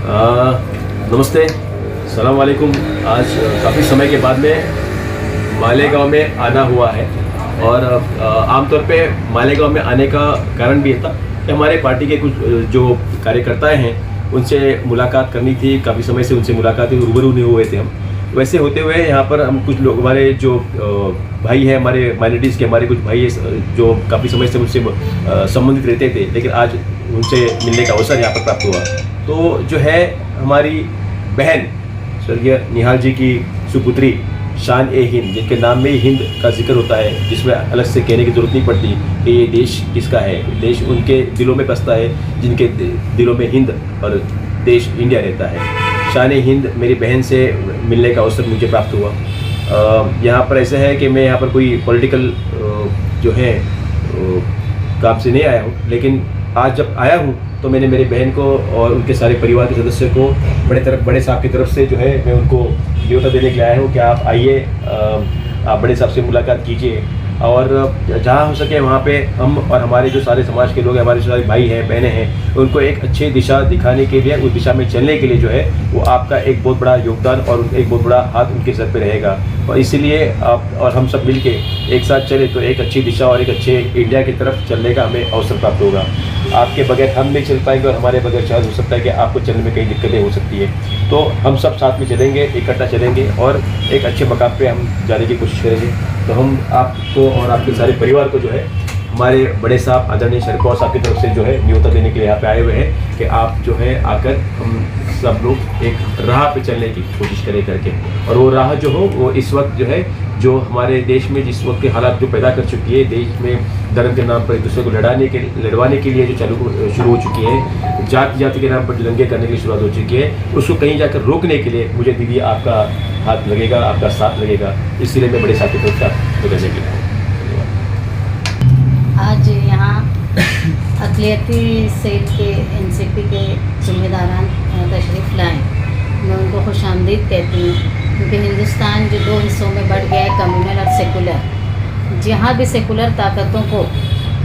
नमस्ते, सलाम वालेकुम। आज काफ़ी समय के बाद में मालेगांव में आना हुआ है और आमतौर पे मालेगांव में आने का कारण भी ये था कि हमारे पार्टी के कुछ जो कार्यकर्ता हैं उनसे मुलाकात करनी थी। काफ़ी समय से उनसे मुलाकात रूबरू नहीं हुए थे हम। वैसे होते हुए यहाँ पर हम कुछ लोग, हमारे जो भाई हैं, हमारे माइनॉरिटीज़ के हमारे कुछ भाई जो काफ़ी समय से मुझसे संबंधित रहते थे, लेकिन आज उनसे मिलने का अवसर यहाँ पर प्राप्त हुआ। तो जो है हमारी बहन स्वर्गीय निहाल जी की सुपुत्री शान ए हिंद, जिनके नाम में ही हिंद का जिक्र होता है, जिसमें अलग से कहने की ज़रूरत नहीं पड़ती कि ये देश किसका है। देश उनके दिलों में बसता है जिनके दिलों में हिंद और देश इंडिया रहता है। शान ए हिंद मेरी बहन से मिलने का अवसर मुझे प्राप्त हुआ। यहाँ पर ऐसा है कि मैं यहाँ पर कोई पॉलिटिकल जो है काम से नहीं आया हूँ, लेकिन आज जब आया हूँ तो मैंने मेरी बहन को और उनके सारे परिवार के सदस्य को बड़े साहब की तरफ से जो है मैं उनको न्योता देने के लिए आया हूँ कि आप आइए, आप बड़े साहब से मुलाकात कीजिए और जहाँ हो सके वहाँ पे हम और हमारे जो सारे समाज के लोग हैं, हमारे सारे भाई हैं, बहनें हैं, उनको एक अच्छी दिशा दिखाने के लिए, उस दिशा में चलने के लिए जो है वो आपका एक बहुत बड़ा योगदान और एक बहुत बड़ा हाथ उनके सर पे रहेगा। और इसीलिए आप और हम सब मिलके एक साथ चले तो एक अच्छी दिशा और एक अच्छे इंडिया की तरफ चलने का हमें अवसर प्राप्त होगा। आपके बगैर हम नहीं चल पाएंगे और हमारे बगैर शायद हो सकता है कि आपको चलने में कई दिक्कतें हो सकती है। तो हम सब साथ में चलेंगे, इकट्ठा चलेंगे और एक अच्छे मकाम पे हम जाने की कोशिश करेंगे। तो हम आपको और आपके सारे परिवार को जो है हमारे बड़े साहब आदरणीय शरद पवार साहब की तरफ से जो है न्योता देने के लिए यहाँ पे आए हुए हैं कि आप जो है आकर हम सब लोग एक राह पे चलने की कोशिश करें करके। और वो राह जो हो वो इस वक्त जो है, जो हमारे देश में जिस वक्त के हालात जो पैदा कर चुकी है, देश में धर्म के नाम पर एक दूसरे को लड़वाने के लिए जो शुरू हो चुकी है, जाति के नाम पर जो दंगे करने की शुरुआत हो चुकी है, उसको कहीं जाकर रोकने के लिए मुझे दीदी आपका हाथ लगेगा, आपका साथ लगेगा। इसीलिए मैं बड़े साथ की तरफ से आपको करने के लिए आज यहाँ अक़लियती सेल के एनसीपी के ज़िम्मेदारान तशरीफ़ लाएँ। मैं उनको खुशामदीद कहती हूँ क्योंकि हिंदुस्तान जो दो हिस्सों में बढ़ गया है, कम्युनल और सेकुलर, जहाँ भी सेकुलर ताकतों को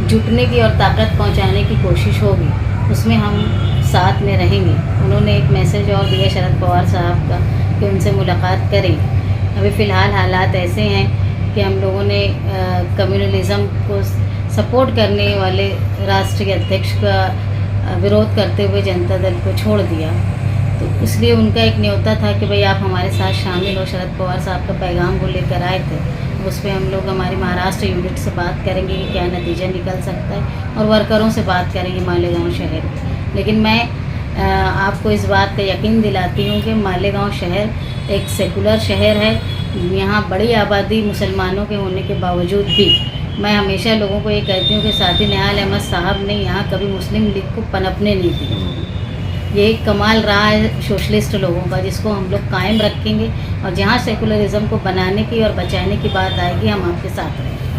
जुटने की और ताकत पहुँचाने की कोशिश होगी उसमें हम साथ में रहेंगे। उन्होंने एक मैसेज और दिया शरद पवार साहब का कि उनसे मुलाकात करें। अभी फ़िलहाल हालात ऐसे हैं कि हम लोगों ने कम्युनलिज़म को सपोर्ट करने वाले राष्ट्रीय अध्यक्ष का विरोध करते हुए जनता दल को छोड़ दिया। तो इसलिए उनका एक न्योता था कि भाई आप हमारे साथ शामिल हो। शरद पवार साहब का पैगाम वो लेकर आए थे। उस पर हम लोग हमारी महाराष्ट्र यूनिट से बात करेंगे कि क्या नतीजा निकल सकता है और वर्करों से बात करेंगे मालेगांव शहर। लेकिन मैं आपको इस बात का यकीन दिलाती हूँ कि मालेगांव शहर एक सेकुलर शहर है। यहाँ बड़ी आबादी मुसलमानों के होने के बावजूद भी मैं हमेशा लोगों को ये कहती हूँ कि साथी निहाल अहमद साहब ने यहाँ कभी मुस्लिम लीग को पनपने नहीं दी। ये एक कमाल रहा है सोशलिस्ट लोगों का, जिसको हम लोग कायम रखेंगे और जहाँ सेकुलरिज़म को बनाने की और बचाने की बात आएगी हम आपके साथ रहेंगे।